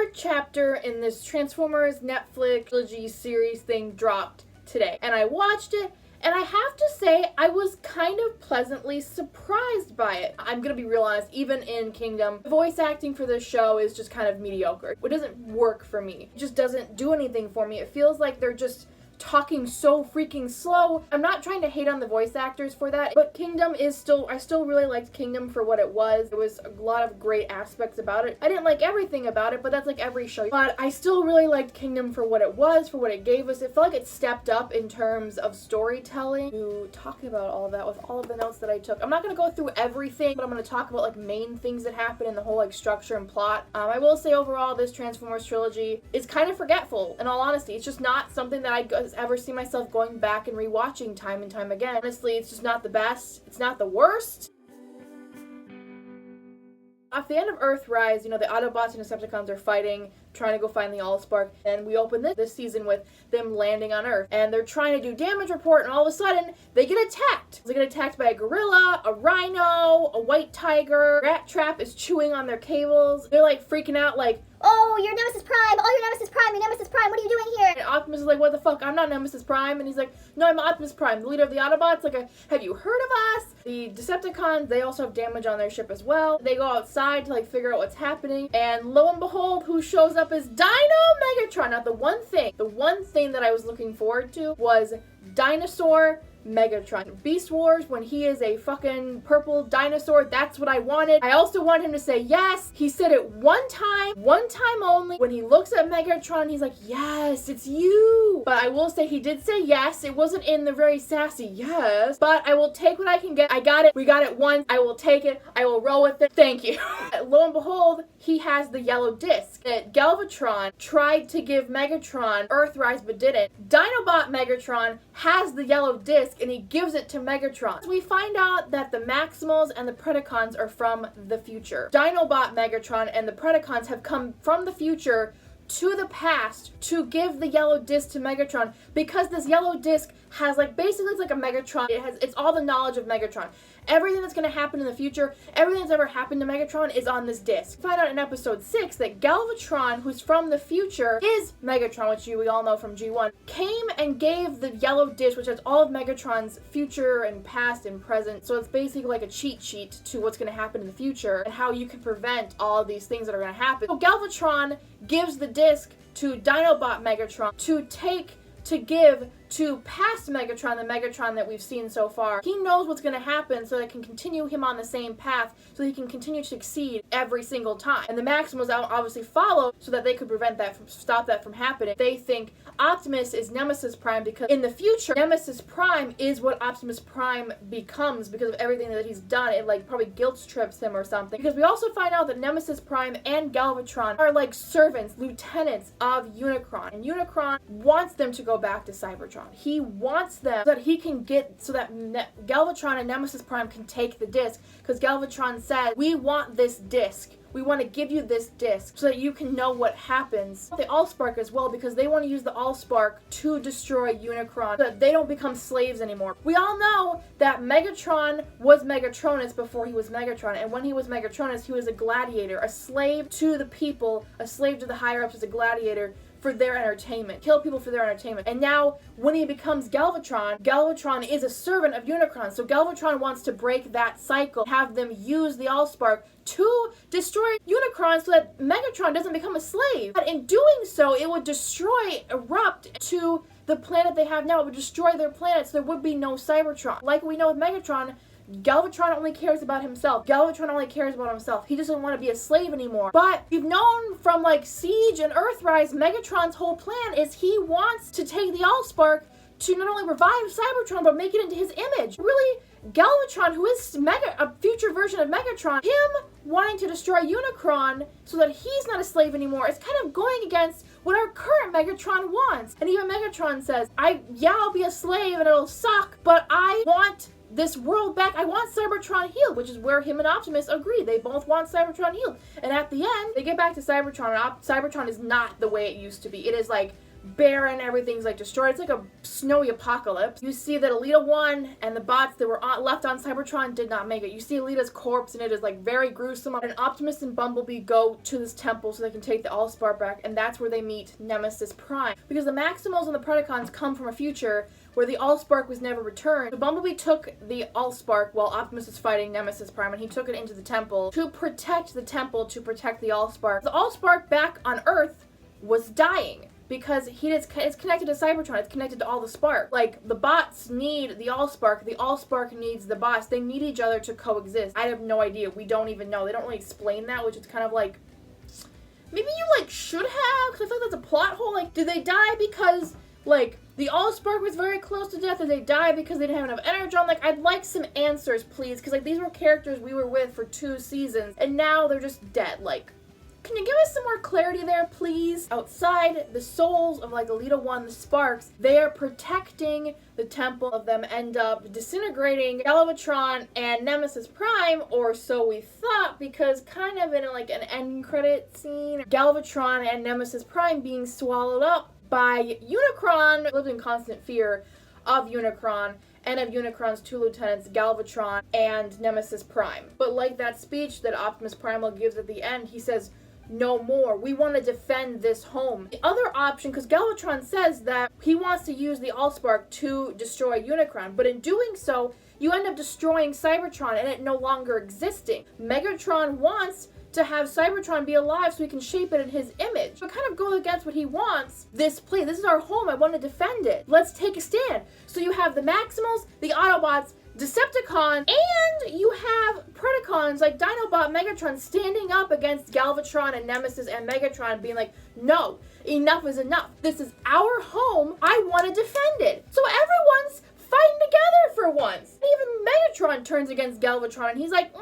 third chapter in this Transformers Netflix trilogy series thing dropped today. And I watched it, and I have to say, I was kind of pleasantly surprised by it. I'm gonna be real honest, even in Kingdom, the voice acting for this show is just kind of mediocre. It doesn't work for me. It just doesn't do anything for me. It feels like they're just talking so freaking slow. I'm not trying to hate on the voice actors for that, but Kingdom is still, I still really liked Kingdom for what it was. There was a lot of great aspects about it. I didn't like everything about it, but that's like every show. But I still really liked Kingdom for what it was, for what it gave us. It felt like it stepped up in terms of storytelling. To talk about all of that with all of the notes that I took. I'm not gonna go through everything, but I'm gonna talk about like main things that happen in the whole like structure and plot. I will say overall, this Transformers trilogy is kind of forgetful, in all honesty. It's just not something that I ever see myself going back and rewatching time and time again. Honestly, it's just not the best. It's not the worst. At the end of Earthrise, you know, the Autobots and Decepticons are fighting, trying to go find the Allspark, and we open this season with them landing on Earth, and they're trying to do damage report, and all of a sudden, they get attacked. They get attacked by a gorilla, a rhino, a white tiger. Rat Trap is chewing on their cables. They're like freaking out like, "Oh, you're Nemesis Prime! Oh, you're Nemesis Prime! You're Nemesis Prime! What are you doing here?" and Optimus is like, "What the fuck? I'm not Nemesis Prime." And he's like, "No, I'm Optimus Prime, the leader of the Autobots. Like, have you heard of us?" The Decepticons, they also have damage on their ship as well. They go outside to like figure out what's happening, and lo and behold, who shows up is Dino Megatron. Now, the one thing that I was looking forward to was Dinosaur Megatron. Beast Wars, when he is a fucking purple dinosaur, that's what I wanted. I also want him to say yes. He said it one time only. When he looks at Megatron, he's like, "Yes, it's you." But I will say he did say yes. It wasn't in the very sassy yes, but I will take what I can get. I got it. We got it once. I will take it. I will roll with it. Thank you. Lo and behold, he has the yellow disc. Galvatron tried to give Megatron Earthrise but didn't. Dinobot Megatron has the yellow disc and he gives it to Megatron. We find out that the Maximals and the Predacons are from the future. Dinobot Megatron and the Predacons have come from the future to the past to give the yellow disc to Megatron, because this yellow disc has like, basically it's like a Megatron. It's all the knowledge of Megatron. Everything that's going to happen in the future, everything that's ever happened to Megatron is on this disc. We find out in episode 6 that Galvatron, who's from the future, is Megatron, which we all know from G1, came and gave the yellow disc, which has all of Megatron's future and past and present. So it's basically like a cheat sheet to what's going to happen in the future and how you can prevent all of these things that are going to happen. So Galvatron gives the disc to Dinobot Megatron to give to past Megatron, the Megatron that we've seen so far. He knows what's going to happen so that it can continue him on the same path, so he can continue to succeed every single time. And the Maximals obviously follow so that they could stop that from happening. They think Optimus is Nemesis Prime because in the future, Nemesis Prime is what Optimus Prime becomes because of everything that he's done. It like probably guilt trips him or something. Because we also find out that Nemesis Prime and Galvatron are like servants, lieutenants of Unicron. And Unicron wants them to go back to Cybertron. He wants them so that he can so that Galvatron and Nemesis Prime can take the disc, because Galvatron said, "We want this disc. We want to give you this disc so that you can know what happens." The Allspark as well, because they want to use the Allspark to destroy Unicron so that they don't become slaves anymore. We all know that Megatron was Megatronus before he was Megatron, and when he was Megatronus, he was a gladiator, a slave to the people, a slave to the higher-ups as a gladiator for their entertainment, kill people for their entertainment. And now, when he becomes Galvatron, Galvatron is a servant of Unicron, so Galvatron wants to break that cycle, have them use the Allspark to destroy Unicron so that Megatron doesn't become a slave. But in doing so, it would erupt to the planet they have now. It would destroy their planet, so there would be no Cybertron. Like we know with Megatron, Galvatron only cares about himself. Galvatron only cares about himself. He doesn't want to be a slave anymore. But we've known from like Siege and Earthrise, Megatron's whole plan is he wants to take the Allspark to not only revive Cybertron, but make it into his image. Really, Galvatron, who is a future version of Megatron, him wanting to destroy Unicron so that he's not a slave anymore, is kind of going against what our current Megatron wants. And even Megatron says, I'll be a slave and it'll suck, but I want this world back. I want Cybertron healed, which is where him and Optimus agree. They both want Cybertron healed. And at the end, they get back to Cybertron, and Cybertron is not the way it used to be. It is like barren, everything's like destroyed. It's like a snowy apocalypse. You see that Alita 1 and the bots that were left on Cybertron did not make it. You see Alita's corpse and it is like very gruesome. And Optimus and Bumblebee go to this temple so they can take the Allspark back, and that's where they meet Nemesis Prime. Because the Maximals and the Predacons come from a future where the Allspark was never returned. So Bumblebee took the Allspark while Optimus was fighting Nemesis Prime, and he took it into the temple to protect the temple, to protect the Allspark. The Allspark back on Earth was dying because it's connected to Cybertron. It's connected to all the spark. Like, the bots need the Allspark needs the bots. They need each other to coexist. I have no idea. We don't even know. They don't really explain that, which is kind of like, maybe you, like, should have, because I feel like that's a plot hole. Like, did they die because, like, the Allspark was very close to death, or they died because they didn't have enough energy? I'm like, I'd like some answers, please, because, like, these were characters we were with for 2 seasons, and now they're just dead. Like, can you give us some more clarity there, please? Outside, the souls of, like, Alita 1, the sparks, they are protecting the temple. Of them end up disintegrating Galvatron and Nemesis Prime, or so we thought, because kind of in, like, an end credit scene, Galvatron and Nemesis Prime being swallowed up by Unicron. Lived in constant fear of Unicron and of Unicron's 2 lieutenants, Galvatron and Nemesis Prime. But like that speech that Optimus Primal gives at the end, he says, "No more. We want to defend this home." The other option, because Galvatron says that he wants to use the Allspark to destroy Unicron, but in doing so, you end up destroying Cybertron and it no longer existing. Megatron wants to have Cybertron be alive so he can shape it in his image. So it kind of goes against what he wants. This place, this is our home, I want to defend it. Let's take a stand. So you have the Maximals, the Autobots, Decepticons, and you have Predacons like Dinobot, Megatron standing up against Galvatron and Nemesis and Megatron, being like, no, enough is enough. This is our home. I want to defend it. So everyone's fighting together for once. Even Megatron turns against Galvatron and he's like,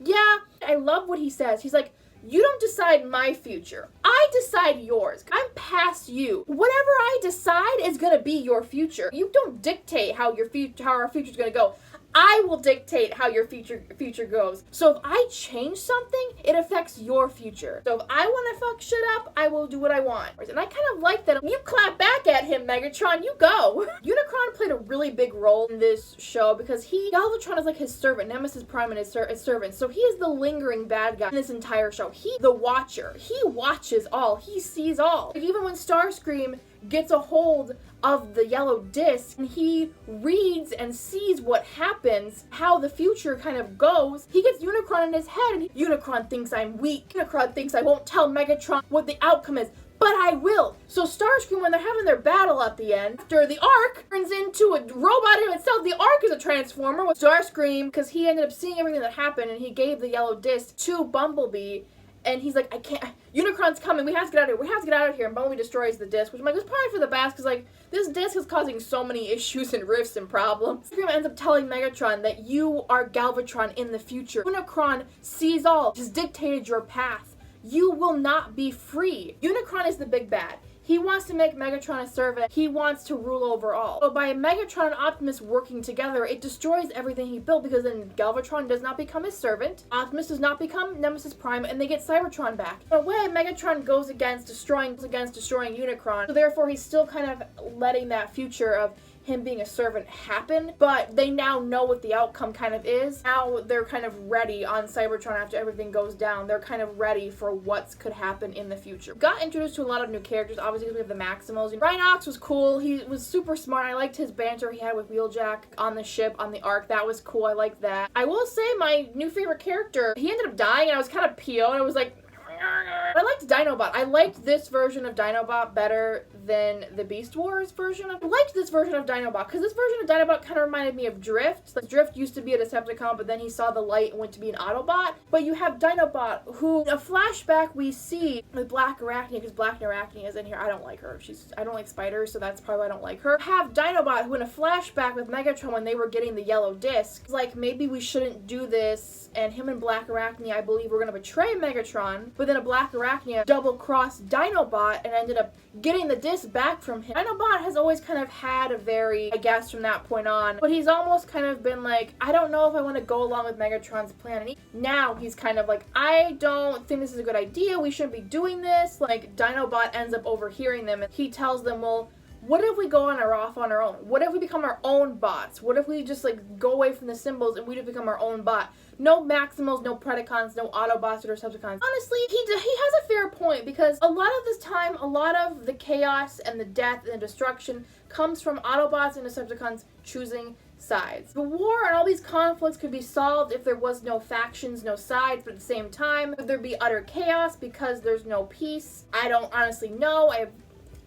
yeah. I love what he says. He's like, you don't decide my future. I decide yours. I'm past you. Whatever I decide is gonna be your future. You don't dictate how our future's gonna go. I will dictate how your future goes. So if I change something, it affects your future. So if I want to fuck shit up, I will do what I want. And I kind of like that. You clap back at him, Megatron. You go. Unicron played a really big role in this show because Galvatron is like his servant. Nemesis Prime and his servant. So he is the lingering bad guy in this entire show. He, the Watcher. He watches all. He sees all. Like, even when Starscream gets a hold of the yellow disc and he reads and sees what happens, how the future kind of goes, he gets Unicron in his head and Unicron thinks I'm weak. Unicron thinks I won't tell Megatron what the outcome is, but I will. So Starscream, when they're having their battle at the end, after the Ark turns into a robot in itself, the Ark is a transformer with Starscream, because he ended up seeing everything that happened and he gave the yellow disc to Bumblebee. And he's like, I can't, Unicron's coming, we have to get out of here, and Bumblebee destroys the disc, which I'm like, it's probably for the best, because, like, this disc is causing so many issues and rifts and problems. Starscream ends up telling Megatron that you are Galvatron in the future. Unicron sees all, has dictated your path. You will not be free. Unicron is the big bad. He wants to make Megatron a servant. He wants to rule over all. So by Megatron and Optimus working together, it destroys everything he built, because then Galvatron does not become his servant, Optimus does not become Nemesis Prime, and they get Cybertron back. In a way, Megatron goes against destroying Unicron, so therefore he's still kind of letting that future of him being a servant happen, but they now know what the outcome kind of is. Now they're kind of ready on Cybertron after everything goes down. They're kind of ready for what could happen in the future. Got introduced to a lot of new characters, obviously, because we have the Maximals. Rhinox was cool. He was super smart. I liked his banter he had with Wheeljack on the ship, on the Ark. That was cool. I liked that. I will say my new favorite character, he ended up dying, and I was kind of PO'd. I was like, I liked Dinobot. I liked this version of Dinobot better than the Beast Wars version. I liked this version of Dinobot because this version of Dinobot kind of reminded me of Drift. Like, Drift used to be a Decepticon, but then he saw the light and went to be an Autobot. But you have Dinobot, who, in a flashback we see with Black Arachne, because Black Arachne is in here. I don't like her. I don't like spiders, so that's probably why I don't like her. Have Dinobot, who in a flashback with Megatron when they were getting the yellow disc, like, maybe we shouldn't do this, and him and Black Arachne, I believe, were going to betray Megatron, but then a Black Arachne Arachnia double-crossed Dinobot and ended up getting the disc back from him. Dinobot has always kind of had a very, I guess from that point on, but he's almost kind of been like, I don't know if I want to go along with Megatron's plan. And now he's kind of like, I don't think this is a good idea. We shouldn't be doing this. Like, Dinobot ends up overhearing them, and he tells them, well, what if we go on or off on our own? What if we become our own bots? What if we just like go away from the symbols and we just become our own bot? No Maximals, no Predacons, no Autobots or Decepticons. Honestly, he has a fair point, because a lot of this time, a lot of the chaos and the death and the destruction comes from Autobots and Decepticons choosing sides. The war and all these conflicts could be solved if there was no factions, no sides, but at the same time, would there be utter chaos because there's no peace? I don't honestly know.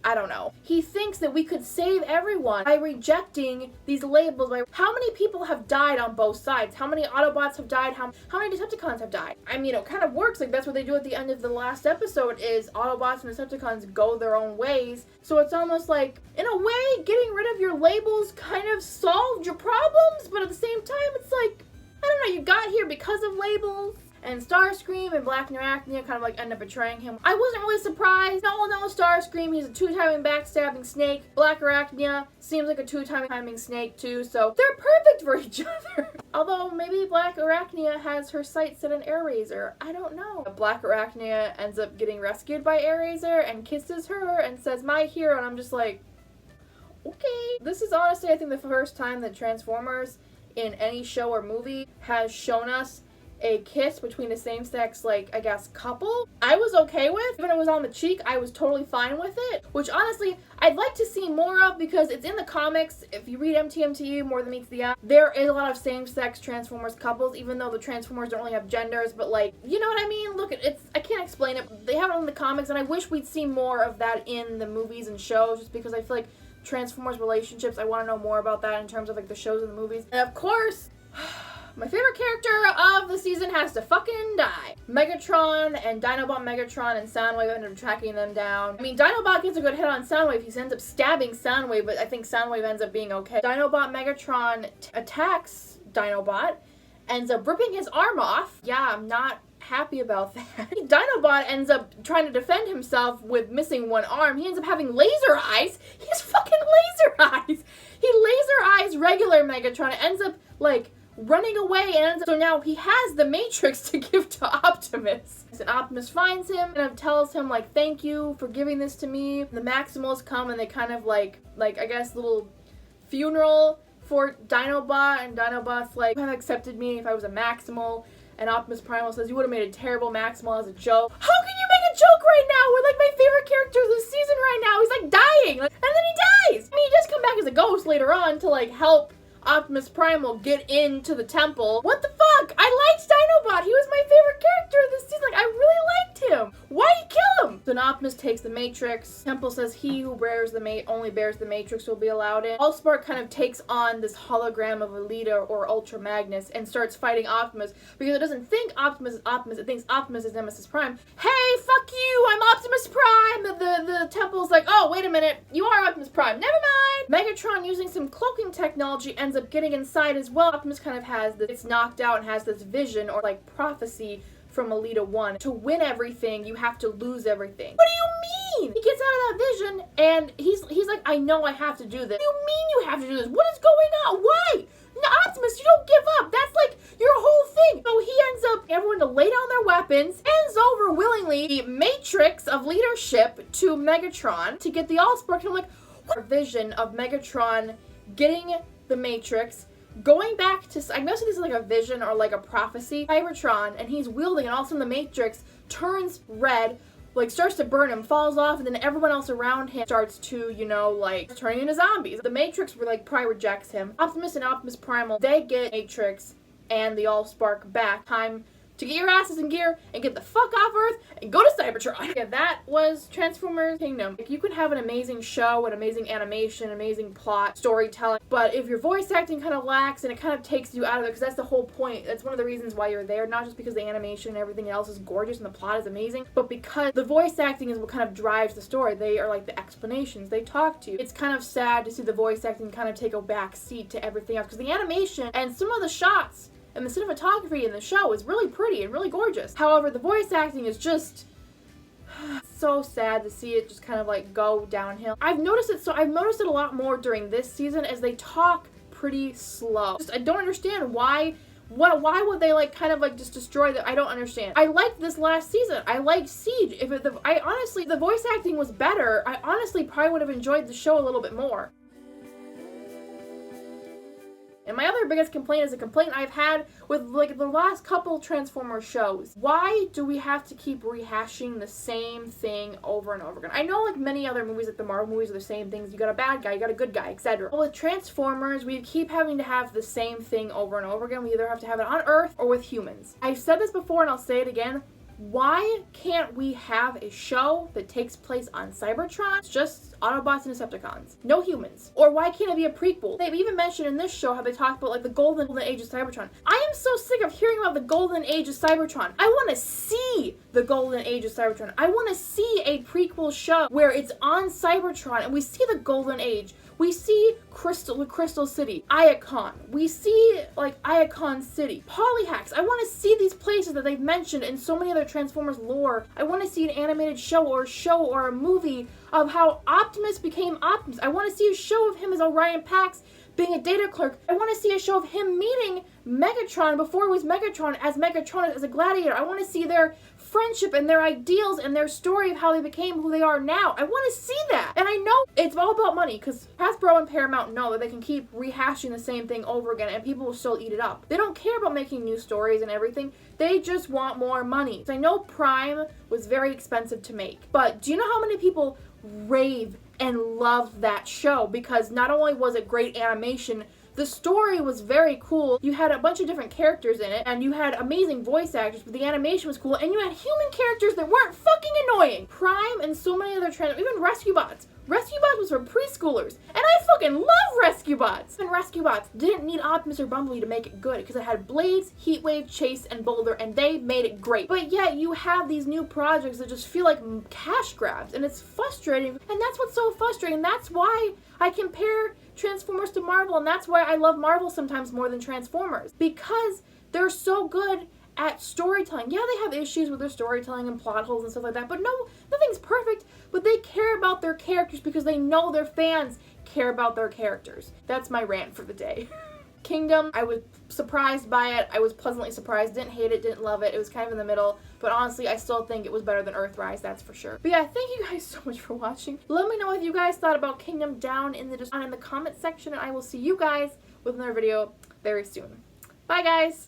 I don't know. He thinks that we could save everyone by rejecting these labels. By how many people have died on both sides? How many Autobots have died? How many Decepticons have died? I mean, it kind of works. Like, that's what they do at the end of the last episode, is Autobots and Decepticons go their own ways. So it's almost like, in a way, getting rid of your labels kind of solved your problems, but at the same time, it's like, I don't know, you got here because of labels. And Starscream and Black Arachnia kind of like end up betraying him. I wasn't really surprised. No, Starscream, he's a two-timing backstabbing snake. Black Arachnia seems like a two-timing snake too, so they're perfect for each other. Although maybe Black Arachnia has her sights set on Airazor. I don't know. Black Arachnia ends up getting rescued by Airazor and kisses her and says, "My hero," and I'm just like, okay. This is honestly, I think, the first time that Transformers in any show or movie has shown us a kiss between a same-sex, like, I guess, couple. I was okay with. Even if it was on the cheek, I was totally fine with it. Which, honestly, I'd like to see more of, because it's in the comics. If you read MTMTU, More Than Meets the Eye, there is a lot of same-sex Transformers couples, even though the Transformers don't really have genders, but, like, you know what I mean? Look, I can't explain it. They have it in the comics, and I wish we'd see more of that in the movies and shows, just because I feel like Transformers relationships, I want to know more about that in terms of, like, the shows and the movies. And, of course, my favorite character of the season has to fucking die. Megatron and Dinobot Megatron and Soundwave end up tracking them down. I mean, Dinobot gets a good hit on Soundwave. He ends up stabbing Soundwave, but I think Soundwave ends up being okay. Dinobot Megatron attacks Dinobot, ends up ripping his arm off. Yeah, I'm not happy about that. Dinobot ends up trying to defend himself with missing one arm. He ends up having laser eyes. He has fucking laser eyes. He laser eyes regular Megatron. It ends up, like, running away, and so now he has the Matrix to give to Optimus. And Optimus finds him and tells him, like, thank you for giving this to me. The Maximals come and they kind of like I guess little funeral for Dinobot, and Dinobot's like, you have accepted me if I was a Maximal. And Optimus Primal says, you would have made a terrible Maximal as a joke. How can you make a joke right now? We're like my favorite character of the season right now. He's like dying, and then he dies. I mean, he does come back as a ghost later on to like help Optimus Primal get into the temple. What the fuck? I liked Dinobot. He was my favorite character of this season. Like, I really liked him. Why'd he kill him? Then Optimus takes the Matrix. Temple says he who bears only bears the Matrix will be allowed in. Allspark kind of takes on this hologram of a leader or Ultra Magnus and starts fighting Optimus because it doesn't think Optimus is Optimus. It thinks Optimus is Nemesis Prime. Hey, fuck you! I'm Optimus Prime! The Temple's like, oh, wait a minute. You are Optimus Prime. Never mind! Megatron, using some cloaking technology, ends up getting inside as well. Optimus kind of has this, it's knocked out and has this vision or like prophecy from Elita 1. To win everything, you have to lose everything. What do you mean? He gets out of that vision and he's like, I know I have to do this. What do you mean you have to do this? What is going on? Why? No, Optimus, you don't give up. That's like your whole thing. So he ends up everyone to lay down their weapons, hands over willingly the Matrix of leadership to Megatron to get the Allspark. And I'm like, what vision of Megatron getting the Matrix, going back to, I guess this is like a vision or like a prophecy, Cybertron, and he's wielding, and all of a sudden the Matrix turns red, like starts to burn him, falls off, and then everyone else around him starts to, you know, like turning into zombies. The Matrix probably rejects him. Optimus and Optimus Primal, they get Matrix and the Allspark back. Time to get your asses in gear and get the fuck off Earth and go to Cybertron. Yeah, that was Transformers Kingdom. Like, you can have an amazing show, an amazing animation, amazing plot, storytelling, but if your voice acting kind of lacks and it kind of takes you out of it, because that's the whole point. That's one of the reasons why you're there, not just because the animation and everything else is gorgeous and the plot is amazing, but because the voice acting is what kind of drives the story. They are like the explanations. They talk to you. It's kind of sad to see the voice acting kind of take a back seat to everything else, because the animation and some of the shots and the cinematography in the show is really pretty and really gorgeous. However, the voice acting is just, so sad to see it just kind of like go downhill. I've noticed it a lot more during this season as they talk pretty slow. I don't understand why would they like kind of like just destroy that? I don't understand. I liked this last season. I liked Siege. I honestly, the voice acting was better, I honestly probably would have enjoyed the show a little bit more. And my other biggest complaint is a complaint I've had with like the last couple Transformers shows. Why do we have to keep rehashing the same thing over and over again? I know like many other movies, like the Marvel movies, are the same things. You got a bad guy, you got a good guy, etc. But with Transformers, we keep having to have the same thing over and over again. We either have to have it on Earth or with humans. I've said this before and I'll say it again. Why can't we have a show that takes place on Cybertron? It's just Autobots and Decepticons. No humans. Or why can't it be a prequel? They've even mentioned in this show how they talk about like the golden age of Cybertron. I am so sick of hearing about the golden age of Cybertron. I want to see the golden age of Cybertron. I want to see a prequel show where it's on Cybertron and we see the golden age. We see Crystal City, Iacon. We see like Iacon City, Polyhax. I want to see these places that they've mentioned in so many other Transformers lore. I want to see an animated show or a movie of how Optimus became Optimus. I want to see a show of him as Orion Pax being a data clerk. I want to see a show of him meeting Megatron before he was Megatron as a gladiator. I want to see their friendship and their ideals and their story of how they became who they are now. I want to see that. And I know it's all about money because Hasbro and Paramount know that they can keep rehashing the same thing over again and people will still eat it up. They don't care about making new stories and everything. They just want more money. So I know Prime was very expensive to make, but do you know how many people rave and love that show? Because not only was it great animation, the story was very cool. You had a bunch of different characters in it, and you had amazing voice actors, but the animation was cool, and you had human characters that weren't fucking annoying. Prime and so many other even Rescue Bots. Rescue Bots was for preschoolers, and I fucking love Rescue Bots! And Rescue Bots didn't need Optimus or Bumblebee to make it good, because it had Blades, Heatwave, Chase, and Boulder, and they made it great. But yet, you have these new projects that just feel like cash grabs, and it's frustrating, and that's what's so frustrating. That's why I compare Transformers to Marvel, and that's why I love Marvel sometimes more than Transformers, because they're so good at storytelling. Yeah, they have issues with their storytelling and plot holes and stuff like that, but no, nothing's perfect, but they care about their characters because they know their fans care about their characters. That's my rant for the day. Kingdom, I was surprised by it. I was pleasantly surprised. Didn't hate it, didn't love it. It was kind of in the middle, but honestly, I still think it was better than Earthrise, that's for sure. But yeah, thank you guys so much for watching. Let me know what you guys thought about Kingdom down in the comment section, and I will see you guys with another video very soon. Bye, guys!